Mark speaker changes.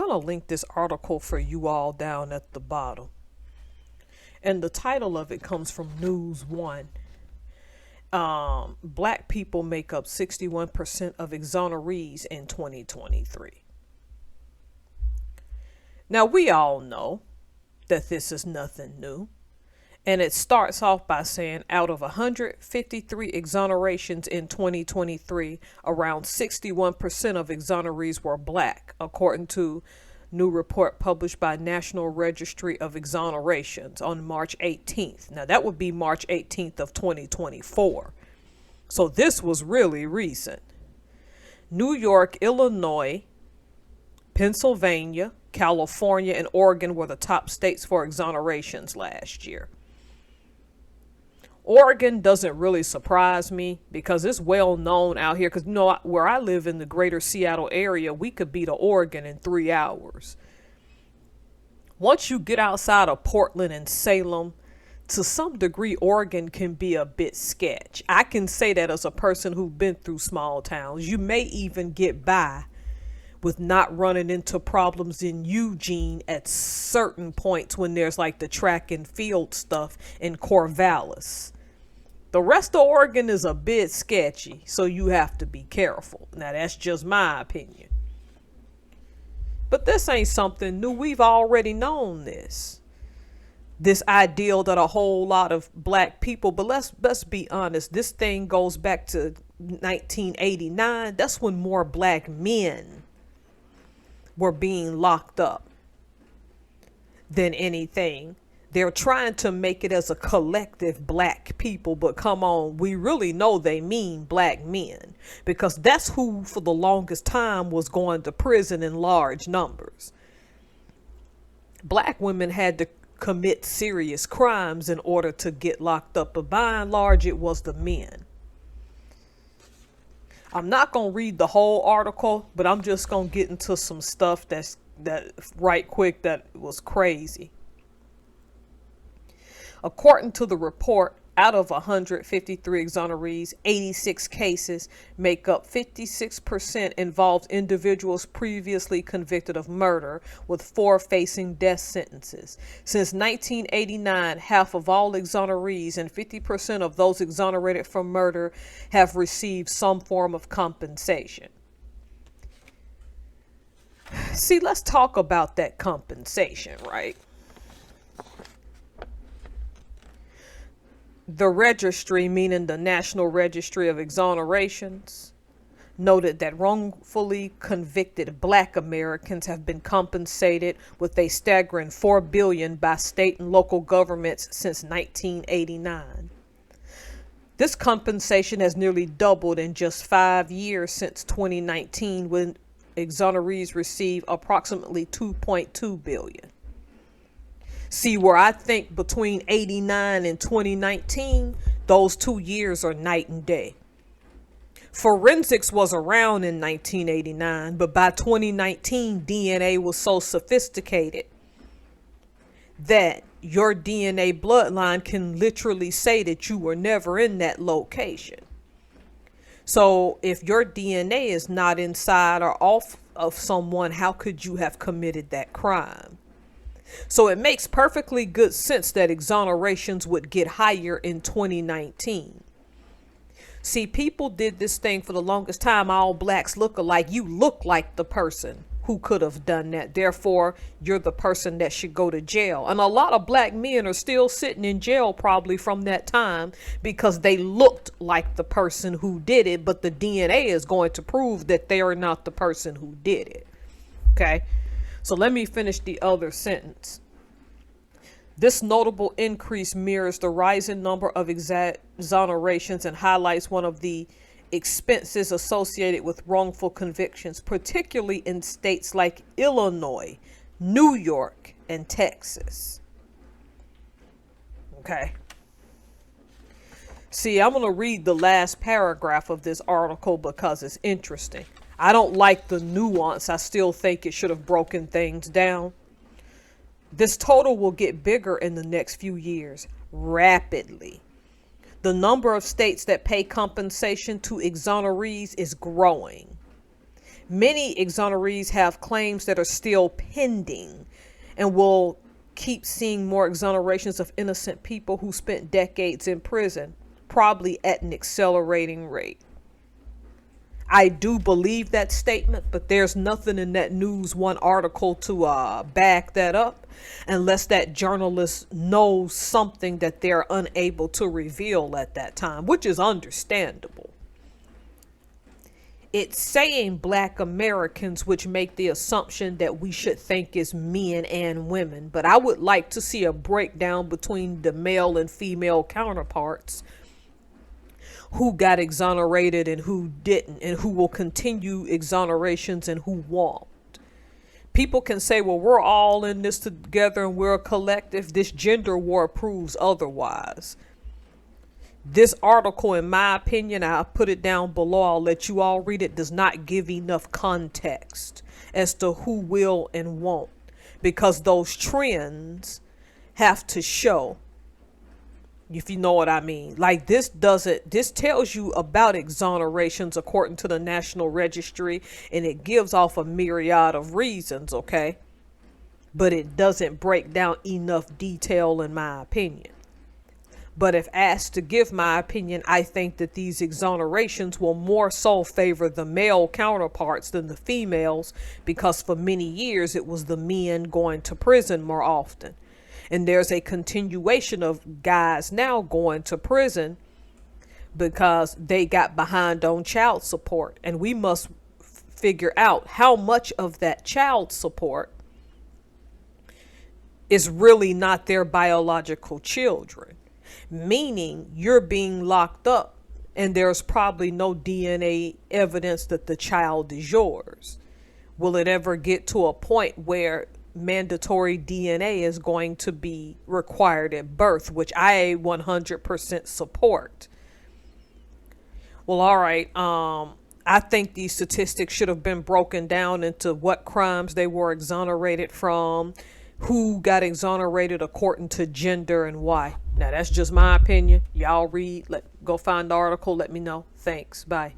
Speaker 1: going to link this article for you all down at the bottom. And the title of it comes from News One. Black people make up 61% of exonerees in 2023. Now, we all know that this is nothing new. And it starts off by saying out of 153 exonerations in 2023, around 61% of exonerees were black, according to new report published by National Registry of Exonerations on March 18th. Now, that would be March 18th of 2024. So this was really recent. New York, Illinois, Pennsylvania, California, and Oregon were the top states for exonerations last year. Oregon doesn't really surprise me because it's well known out here. Because, where I live in the greater Seattle area, we could beat Oregon in 3 hours. Once you get outside of Portland and Salem, to some degree, Oregon can be a bit sketch. I can say that as a person who's been through small towns. You may even get by with not running into problems in Eugene at certain points when there's like the track and field stuff in Corvallis. The rest of Oregon is a bit sketchy, so you have to be careful. Now, that's just my opinion. But this ain't something new. We've already known this. This ideal that a whole lot of black people, but let's be honest, this thing goes back to 1989. That's when more black men were being locked up than anything. They're trying to make it as a collective black people, but come on, we really know they mean black men, because that's who for the longest time was going to prison in large numbers. Black women had to commit serious crimes in order to get locked up, but by and large it was the men. I'm not going to read the whole article, but I'm just going to get into some stuff that right quick that was crazy. According to the report, out of 153 exonerees, 86 cases make up 56% involved individuals previously convicted of murder, with 4 facing death sentences. Since 1989, half of all exonerees and 50% of those exonerated from murder have received some form of compensation. See, let's talk about that compensation, right? The registry, meaning the National Registry of Exonerations, noted that wrongfully convicted black Americans have been compensated with a staggering $4 billion by state and local governments since 1989. This compensation has nearly doubled in just 5 years since 2019, when exonerees received approximately $2.2 billion. See, where I think between 89 and 2019, those 2 years are night and day. Forensics was around in 1989, but by 2019, DNA was so sophisticated that your DNA bloodline can literally say that you were never in that location. So if your DNA is not inside or off of someone, how could you have committed that crime? So it makes perfectly good sense that exonerations would get higher in 2019. See, people did this thing for the longest time. All blacks look alike. You look like the person who could have done that. Therefore, you're the person that should go to jail. And a lot of black men are still sitting in jail probably from that time because they looked like the person who did it. But the DNA is going to prove that they are not the person who did it. Okay. So let me finish the other sentence. This notable increase mirrors the rising number of exonerations and highlights one of the expenses associated with wrongful convictions, particularly in states like Illinois, New York, and Texas. Okay. See, I'm going to read the last paragraph of this article because it's interesting. I don't like the nuance. I still think it should have broken things down. This total will get bigger in the next few years, rapidly. The number of states that pay compensation to exonerees is growing. Many exonerees have claims that are still pending, and will keep seeing more exonerations of innocent people who spent decades in prison, probably at an accelerating rate. I do believe that statement, but there's nothing in that News One article to back that up, unless that journalist knows something that they're unable to reveal at that time, which is understandable. It's saying black Americans, which make the assumption that we should think is men and women, but I would like to see a breakdown between the male and female counterparts, who got exonerated and who didn't, and who will continue exonerations and who won't. People can say, well, we're all in this together and we're a collective. This gender war proves otherwise. This article, in my opinion, I'll put it down below, I'll let you all read it, does not give enough context as to who will and won't, because those trends have to show, if you know what I mean. Like, this tells you about exonerations according to the National Registry, and it gives off a myriad of reasons, okay? But it doesn't break down enough detail, in my opinion. But if asked to give my opinion, I think that these exonerations will more so favor the male counterparts than the females, because for many years it was the men going to prison more often. And there's a continuation of guys now going to prison because they got behind on child support. And we must figure out how much of that child support is really not their biological children. Meaning you're being locked up and there's probably no DNA evidence that the child is yours. Will it ever get to a point where mandatory DNA is going to be required at birth, which I 100% support? Well, all right. I think these statistics should have been broken down into what crimes they were exonerated from, who got exonerated according to gender, and why. Now, that's just my opinion. Y'all read, go find the article, let me know. Thanks. Bye.